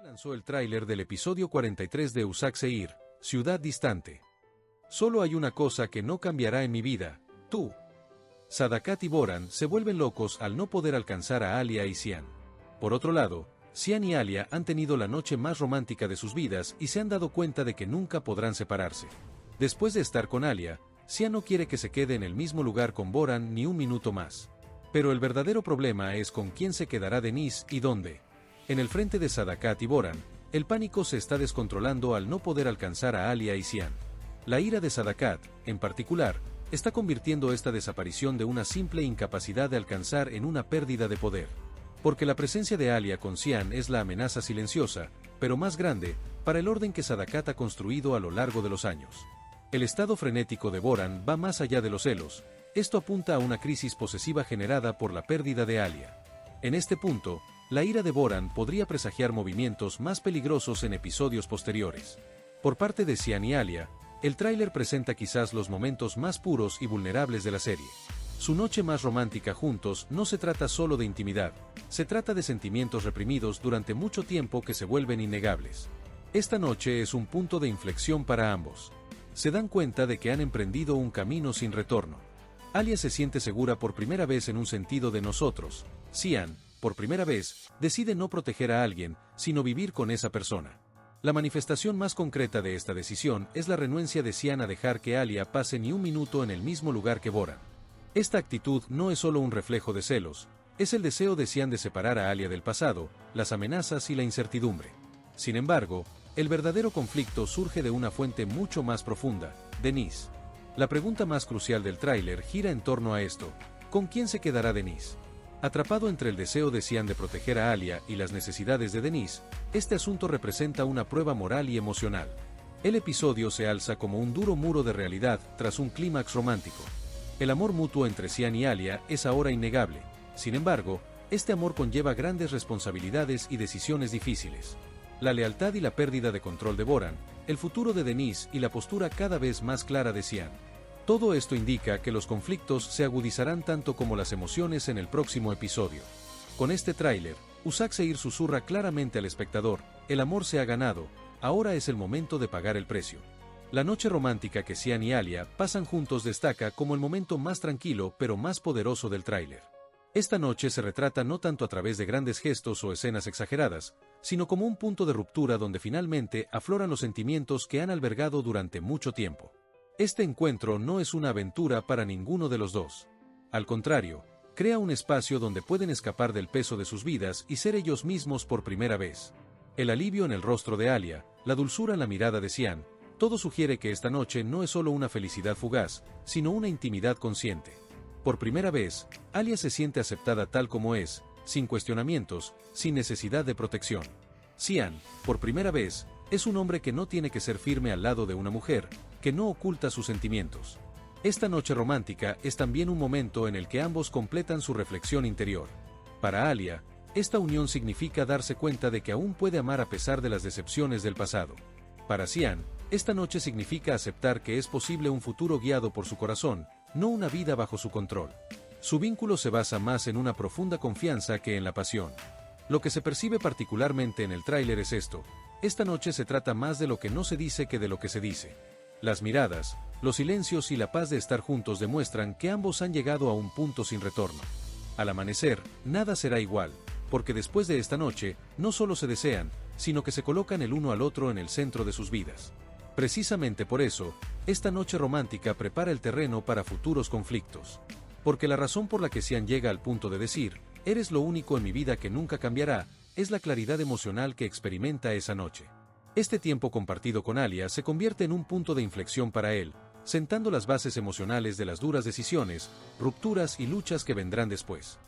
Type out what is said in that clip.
lanzó el tráiler del episodio 43 de Usac Seir, Ciudad Distante. Solo hay una cosa que no cambiará en mi vida, tú. Sadakat y Boran se vuelven locos al no poder alcanzar a Alia y Xian. Por otro lado, Xian y Alia han tenido la noche más romántica de sus vidas y se han dado cuenta de que nunca podrán separarse. Después de estar con Alia, Xian no quiere que se quede en el mismo lugar con Boran ni un minuto más. Pero el verdadero problema es con quién se quedará Denise y dónde. En el frente de Sadakat y Boran, el pánico se está descontrolando al no poder alcanzar a Alia y Xian. La ira de Sadakat, en particular, está convirtiendo esta desaparición de una simple incapacidad de alcanzar en una pérdida de poder. Porque la presencia de Alia con Xian es la amenaza silenciosa, pero más grande, para el orden que Sadakat ha construido a lo largo de los años. El estado frenético de Boran va más allá de los celos. Esto apunta a una crisis posesiva generada por la pérdida de Alia. En este punto, la ira de Boran podría presagiar movimientos más peligrosos en episodios posteriores. Por parte de Xian y Alia, el tráiler presenta quizás los momentos más puros y vulnerables de la serie. Su noche más romántica juntos no se trata solo de intimidad, se trata de sentimientos reprimidos durante mucho tiempo que se vuelven innegables. Esta noche es un punto de inflexión para ambos. Se dan cuenta de que han emprendido un camino sin retorno. Alia se siente segura por primera vez en un sentido de nosotros. Xian, por primera vez, decide no proteger a alguien, sino vivir con esa persona. La manifestación más concreta de esta decisión es la renuencia de Xian a dejar que Alia pase ni un minuto en el mismo lugar que Boran. Esta actitud no es solo un reflejo de celos, es el deseo de Xian de separar a Alia del pasado, las amenazas y la incertidumbre. Sin embargo, el verdadero conflicto surge de una fuente mucho más profunda, Denise. La pregunta más crucial del tráiler gira en torno a esto: ¿con quién se quedará Denise? Atrapado entre el deseo de Xian de proteger a Alia y las necesidades de Denise, este asunto representa una prueba moral y emocional. El episodio se alza como un duro muro de realidad tras un clímax romántico. El amor mutuo entre Xian y Alia es ahora innegable. Sin embargo, este amor conlleva grandes responsabilidades y decisiones difíciles. La lealtad y la pérdida de control de Boran, el futuro de Denise y la postura cada vez más clara de Xian. Todo esto indica que los conflictos se agudizarán tanto como las emociones en el próximo episodio. Con este tráiler, Usac Seir susurra claramente al espectador: el amor se ha ganado, ahora es el momento de pagar el precio. La noche romántica que Xian y Alia pasan juntos destaca como el momento más tranquilo pero más poderoso del tráiler. Esta noche se retrata no tanto a través de grandes gestos o escenas exageradas, sino como un punto de ruptura donde finalmente afloran los sentimientos que han albergado durante mucho tiempo. Este encuentro no es una aventura para ninguno de los dos. Al contrario, crea un espacio donde pueden escapar del peso de sus vidas y ser ellos mismos por primera vez. El alivio en el rostro de Alia, la dulzura en la mirada de Xian, todo sugiere que esta noche no es solo una felicidad fugaz, sino una intimidad consciente. Por primera vez, Alia se siente aceptada tal como es, sin cuestionamientos, sin necesidad de protección. Xian, por primera vez, es un hombre que no tiene que ser firme al lado de una mujer, que no oculta sus sentimientos. Esta noche romántica es también un momento en el que ambos completan su reflexión interior. Para Alia, esta unión significa darse cuenta de que aún puede amar a pesar de las decepciones del pasado. Para Xian, esta noche significa aceptar que es posible un futuro guiado por su corazón, no una vida bajo su control. Su vínculo se basa más en una profunda confianza que en la pasión. Lo que se percibe particularmente en el tráiler es esto: esta noche se trata más de lo que no se dice que de lo que se dice. Las miradas, los silencios y la paz de estar juntos demuestran que ambos han llegado a un punto sin retorno. Al amanecer, nada será igual, porque después de esta noche, no solo se desean, sino que se colocan el uno al otro en el centro de sus vidas. Precisamente por eso, esta noche romántica prepara el terreno para futuros conflictos. Porque la razón por la que Xian llega al punto de decir: eres lo único en mi vida que nunca cambiará, es la claridad emocional que experimenta esa noche. Este tiempo compartido con Alia se convierte en un punto de inflexión para él, sentando las bases emocionales de las duras decisiones, rupturas y luchas que vendrán después.